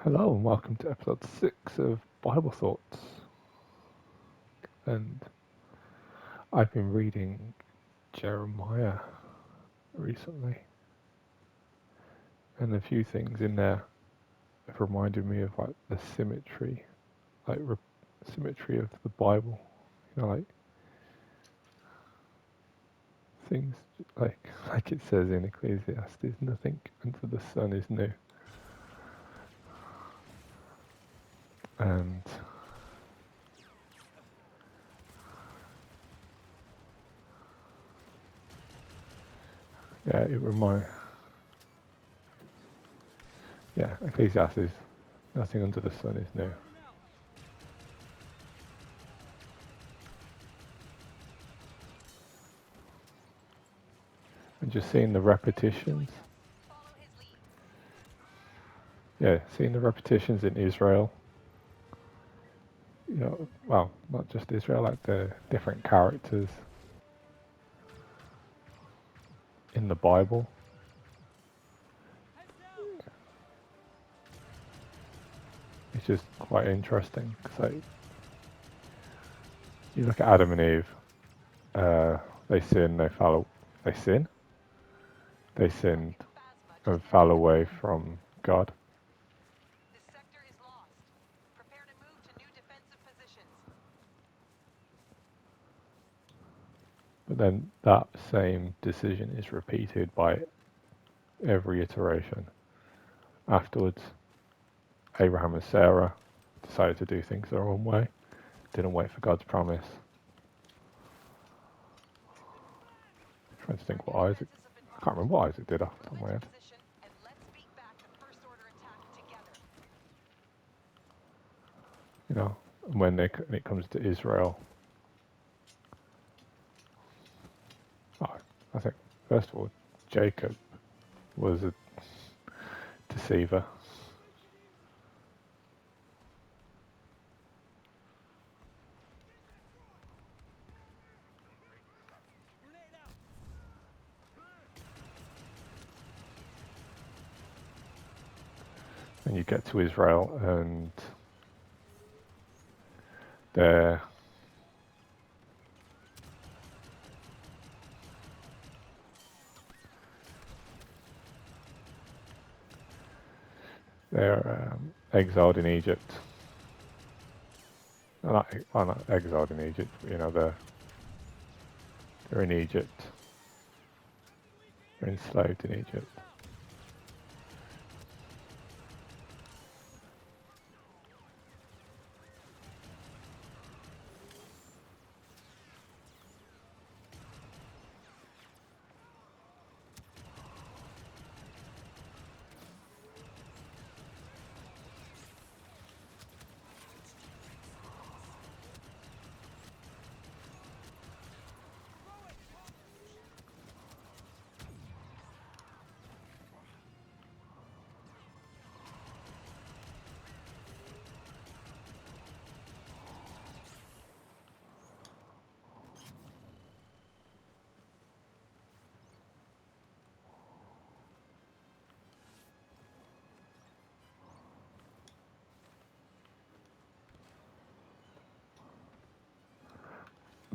Hello and welcome to episode 6 of Bible Thoughts. And I've been reading Jeremiah recently, and a few things in there have reminded me of like the symmetry, symmetry of the Bible. Like things like it says in Ecclesiastes, nothing under the sun is new. And Ecclesiastes, nothing under the sun is new. And just seeing the repetitions. Seeing the repetitions in Israel. Well, not just Israel, like the different characters in the Bible. It's just quite interesting. So you look at Adam and Eve, they sin, they sinned and fell away from God. But then that same decision is repeated by every iteration. Afterwards, Abraham and Sarah decided to do things their own way, didn't wait for God's promise. I'm trying to think what Isaac, I can't remember what Isaac did off the top of my head. When it comes to Israel, I think, first of all, Jacob was a deceiver. And you get to Israel and they're exiled in Egypt. Not exiled in Egypt, but, they're in Egypt. They're enslaved in Egypt.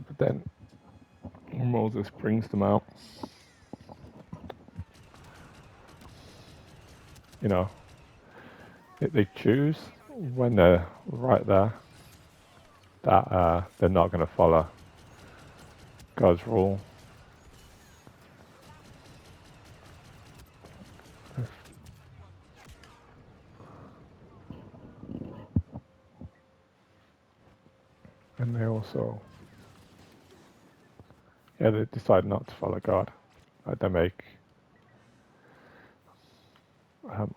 But then Moses brings them out. They choose when they're right there that they're not going to follow God's rule. And they also, they decide not to follow God. They make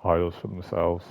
idols for themselves.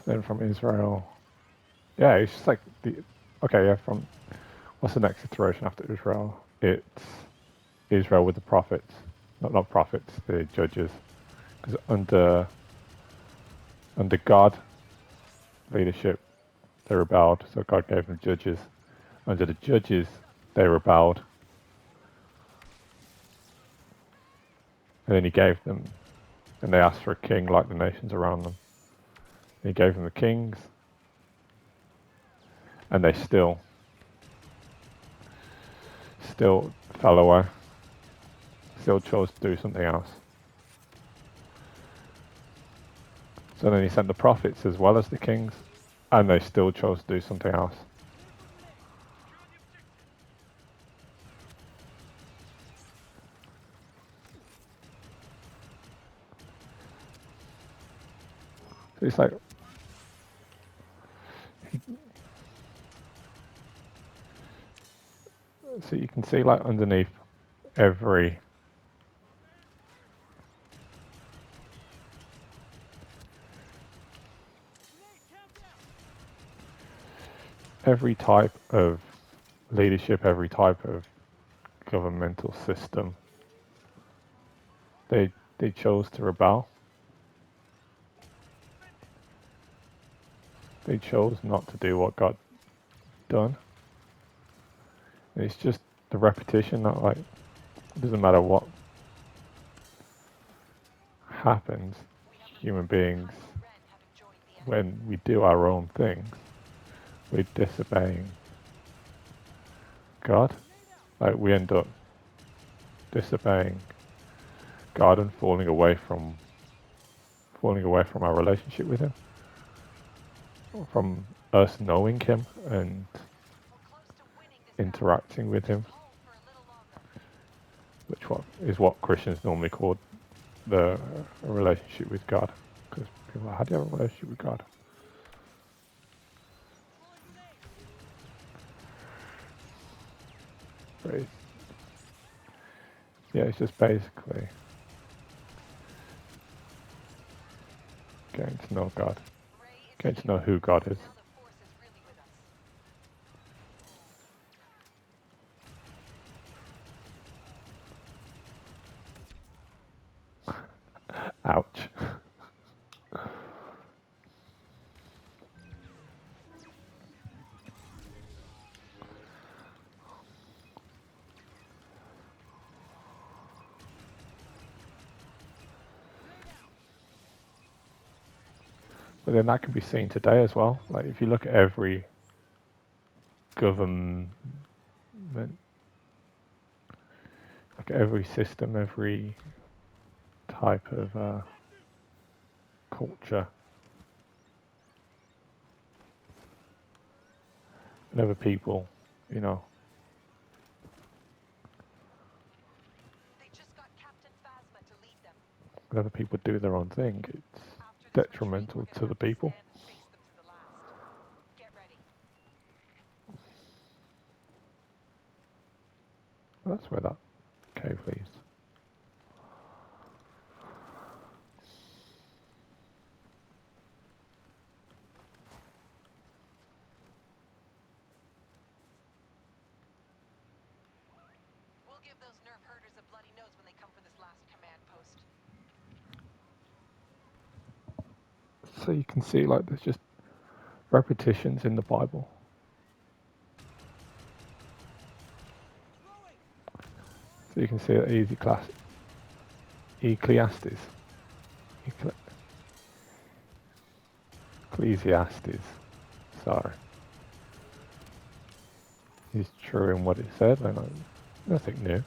Then from Israel, yeah, it's just like okay, yeah. From what's the next iteration after Israel? It's Israel with the prophets, not prophets, the judges, because under God leadership they rebelled, so God gave them judges. Under the judges they rebelled, and then He gave them, and they asked for a king like the nations around them. And He gave them the kings, and they still fell away, still chose to do something else. So then He sent the prophets as well as the kings, and they still chose to do something else. So it's like, so you can see like underneath every type of leadership, every type of governmental system, they chose to rebel. They chose not to do what God done. And it's just the repetition that like it doesn't matter what happens, human beings, when we do our own things, we're disobeying God. Like we end up disobeying God and falling away from our relationship with Him, from us knowing Him and interacting with Him, which is what Christians normally call a relationship with God. Because people are, how do you have a relationship with God? But it's just basically getting to know God, getting to know who God is. Ouch. But then that can be seen today as well. Like if you look at every government, look at every system, every type of culture, and other people, you know, when other people do their own thing, it's detrimental to the people. Well, that's where that cave leads. So you can see like there's just repetitions in the Bible. So you can see that Ecclesiastes, sorry, is true in what it said, and nothing new.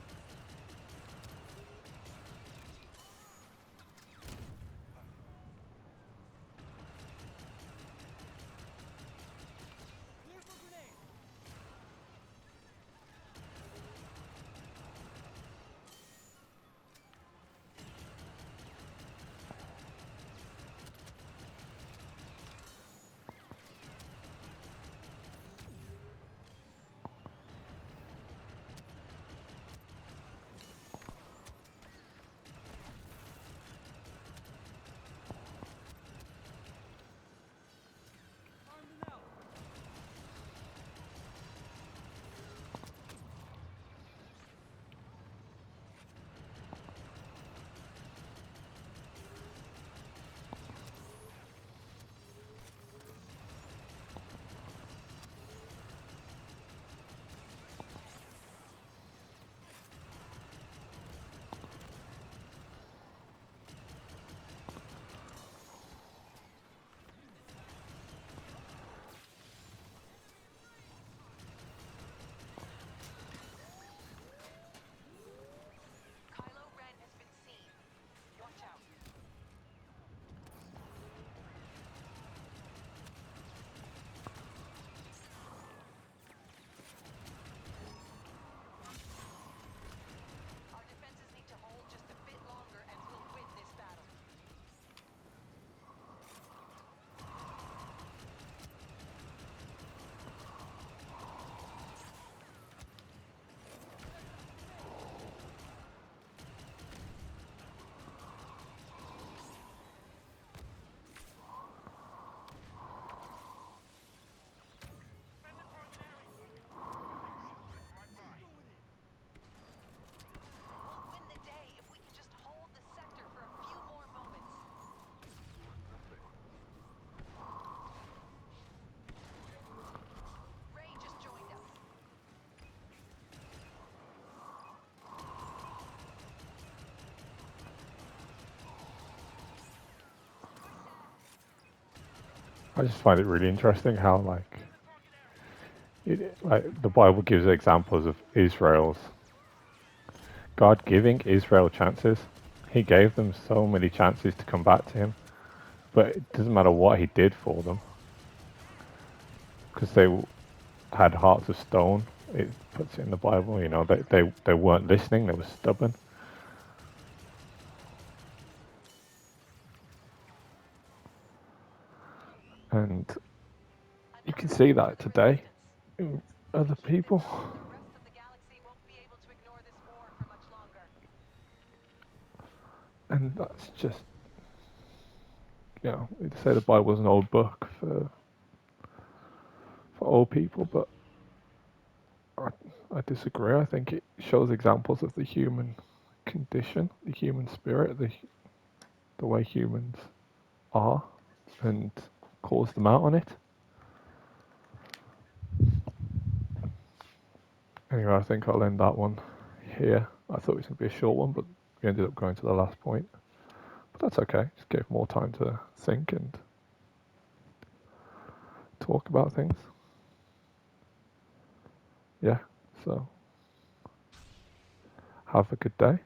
I just find it really interesting how like the Bible gives examples of Israel's God giving Israel chances. He gave them so many chances to come back to him, but it doesn't matter what he did for them because they had hearts of stone. It puts it in the Bible, they weren't listening, they were stubborn. And you can see that today in other people. And that's just, you'd say the Bible's an old book for old people, but I, I disagree. I think it shows examples of the human condition, the human spirit, the way humans are, and calls them out on it. Anyway, I think I'll end that one here. I thought it was going to be a short one, but we ended up going to the last point. But that's okay. Just gave more time to think and talk about things. Yeah, so have a good day.